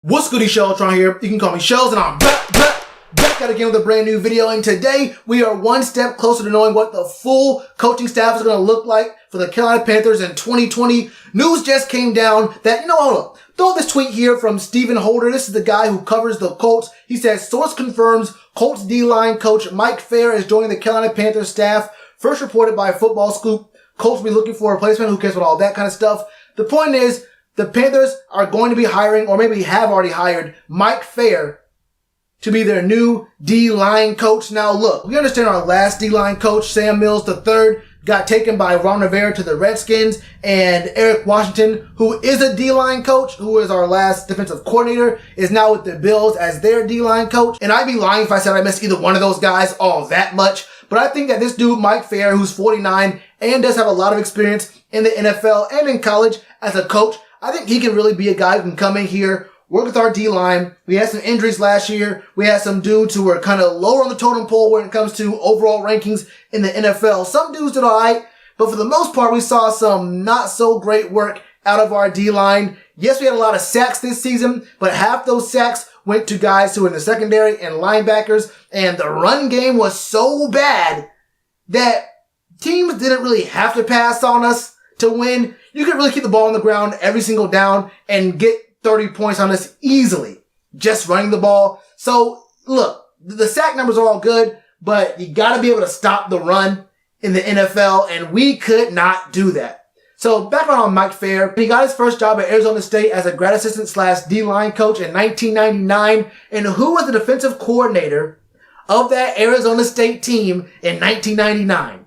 What's goody, Shellitronnn here. You can call me Shells, and I'm back out again with a brand new video. And today we are one step closer to knowing what the full coaching staff is going to look like for the Carolina Panthers in 2020. News just came down that, hold up. Throw this tweet here from Stephen Holder. This is the guy who covers the Colts. He says, source confirms Colts D-line coach Mike Phair is joining the Carolina Panthers staff. First reported by Football Scoop. Colts will be looking for a replacement. Who cares about all that kind of stuff? The point is, the Panthers are going to be hiring, or maybe have already hired, Mike Phair to be their new D-line coach. Now look, we understand our last D-line coach, Sam Mills III, got taken by Ron Rivera to the Redskins, and Eric Washington, who is a D-line coach, who is our last defensive coordinator, is now with the Bills as their D-line coach. And I'd be lying if I said I missed either one of those guys all that much. But I think that this dude, Mike Phair, who's 49 and does have a lot of experience in the NFL and in college as a coach, I think he can really be a guy who can come in here, work with our D-line. We had some injuries last year. We had some dudes who were kind of lower on the totem pole when it comes to overall rankings in the NFL. Some dudes did all right, but for the most part, we saw some not so great work out of our D-line. Yes, we had a lot of sacks this season, but half those sacks went to guys who were in the secondary and linebackers, and the run game was so bad that teams didn't really have to pass on us to win. You could really keep the ball on the ground every single down and get 30 points on us easily, just running the ball. So look, the sack numbers are all good, but you gotta be able to stop the run in the NFL, and we could not do that. So background on Mike Phair. He got his first job at Arizona State as a grad assistant / D-line coach in 1999. And who was the defensive coordinator of that Arizona State team in 1999?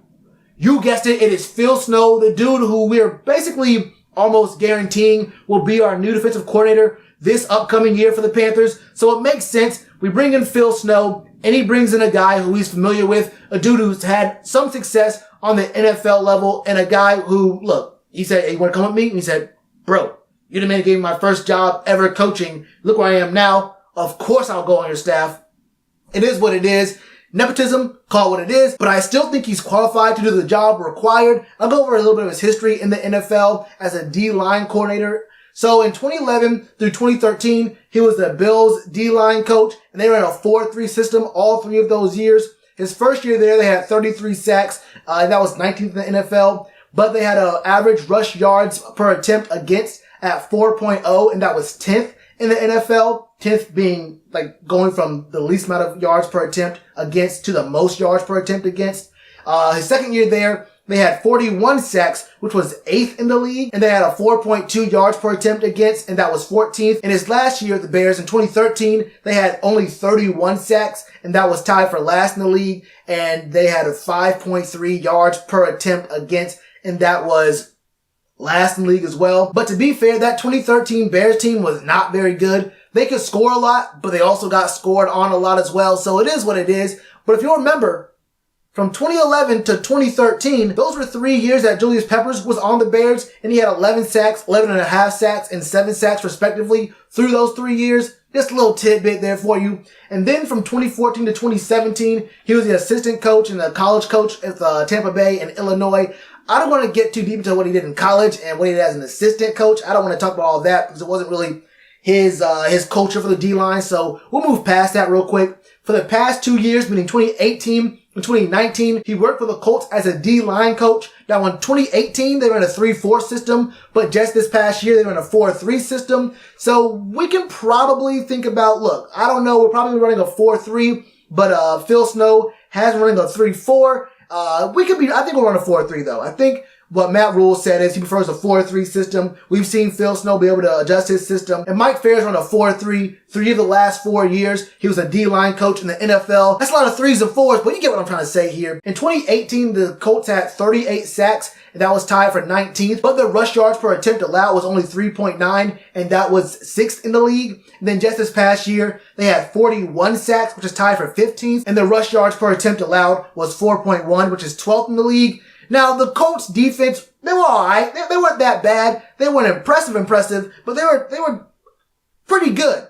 You guessed it, it is Phil Snow, the dude who we're basically almost guaranteeing will be our new defensive coordinator this upcoming year for the Panthers. So it makes sense. We bring in Phil Snow, and he brings in a guy who he's familiar with, a dude who's had some success on the NFL level, and a guy who, look, he said, hey, you want to come with me? And he said, bro, you're the man who gave me my first job ever coaching. Look where I am now. Of course I'll go on your staff. It is what it is. Nepotism, call it what it is, but I still think he's qualified to do the job required. I'll go over a little bit of his history in the NFL as a D-line coordinator. So in 2011 through 2013, he was the Bills D-line coach, and they ran a 4-3 system all 3 of those years. His first year there, they had 33 sacks, and that was 19th in the NFL, but they had an average rush yards per attempt against at 4.0, and that was 10th in the NFL. 10th being like going from the least amount of yards per attempt against to the most yards per attempt against. His second year there, they had 41 sacks, which was 8th in the league, and they had a 4.2 yards per attempt against, and that was 14th. In his last year at the Bears in 2013, they had only 31 sacks, and that was tied for last in the league, and they had a 5.3 yards per attempt against, and that was last in the league as well. But to be fair, that 2013 Bears team was not very good. They could score a lot, but they also got scored on a lot as well. So it is what it is. But if you'll remember, from 2011 to 2013, those were 3 years that Julius Peppers was on the Bears, and he had 11 sacks, 11.5 sacks, and 7 sacks respectively through those 3 years. Just a little tidbit there for you. And then from 2014 to 2017, he was the assistant coach and the college coach at Tampa Bay and Illinois. I don't want to get too deep into what he did in college and what he did as an assistant coach. I don't want to talk about all that because it wasn't really his culture for the D-line. So we'll move past that real quick. For the past 2 years, meaning 2018 and 2019, he worked for the Colts as a D-line coach. Now in 2018, they ran a 3-4 system, but just this past year, they ran a 4-3 system. So we can probably think about, look, I don't know, we're probably running a 4-3, but Phil Snow has running a 3-4. I think we'll run a 4-3 though. I think what Matt Rule said is he prefers a 4-3 system. We've seen Phil Snow be able to adjust his system. And Mike Phair's run a 4-3 3 of the last 4 years. He was a D-line coach in the NFL. That's a lot of 3s and 4s, but you get what I'm trying to say here. In 2018, the Colts had 38 sacks, and that was tied for 19th. But the rush yards per attempt allowed was only 3.9, and that was 6th in the league. And then just this past year, they had 41 sacks, which is tied for 15th. And the rush yards per attempt allowed was 4.1, which is 12th in the league. Now, the Colts defense, they were alright. They weren't that bad. They weren't impressive, but they were pretty good.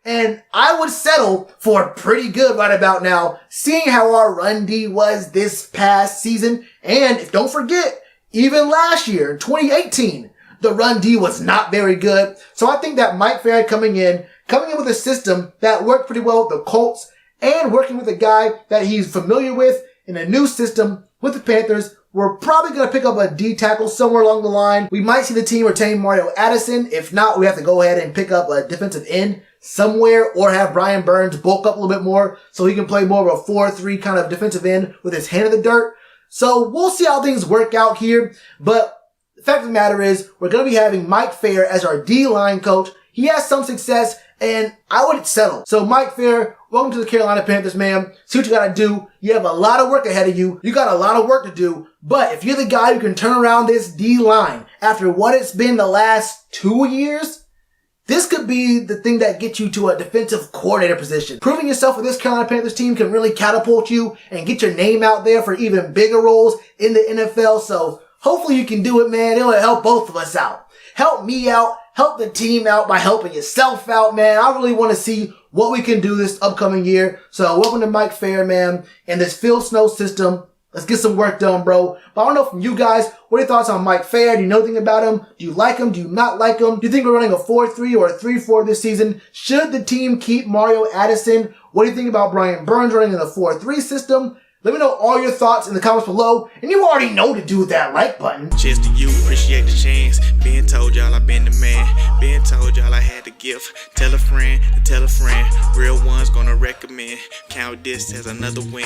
And I would settle for pretty good right about now, seeing how our run D was this past season. And don't forget, even last year, 2018, the run D was not very good. So I think that Mike Phair coming in with a system that worked pretty well with the Colts and working with a guy that he's familiar with in a new system with the Panthers, we're probably going to pick up a D tackle somewhere along the line. We might see the team retain Mario Addison. If not, we have to go ahead and pick up a defensive end somewhere or have Brian Burns bulk up a little bit more so he can play more of a 4-3 kind of defensive end with his hand in the dirt. So we'll see how things work out here. But the fact of the matter is we're going to be having Mike Phair as our D-line coach. He has some success and I wouldn't settle. So Mike Phair, welcome to the Carolina Panthers, man. See what you got to do. You have a lot of work ahead of you. You got a lot of work to do. But if you're the guy who can turn around this D-line after what it's been the last 2 years, this could be the thing that gets you to a defensive coordinator position. Proving yourself with this Carolina Panthers team can really catapult you and get your name out there for even bigger roles in the NFL. So hopefully you can do it, man. It'll help both of us out. Help me out. Help the team out by helping yourself out, man. I really want to see what we can do this upcoming year. So welcome to Mike Phair, man, and this Phil Snow system. Let's get some work done, bro. But I don't know from you guys, what are your thoughts on Mike Phair? Do you know anything about him? Do you like him? Do you not like him? Do you think we're running a 4-3 or a 3-4 this season? Should the team keep Mario Addison? What do you think about Brian Burns running in a 4-3 system? Let me know all your thoughts in the comments below. And you already know to do that like button. Cheers to you, appreciate the chance. Been told y'all I been the man. Been told y'all I had the gift. Tell a friend to tell a friend. Real ones gonna recommend. Count this as another win.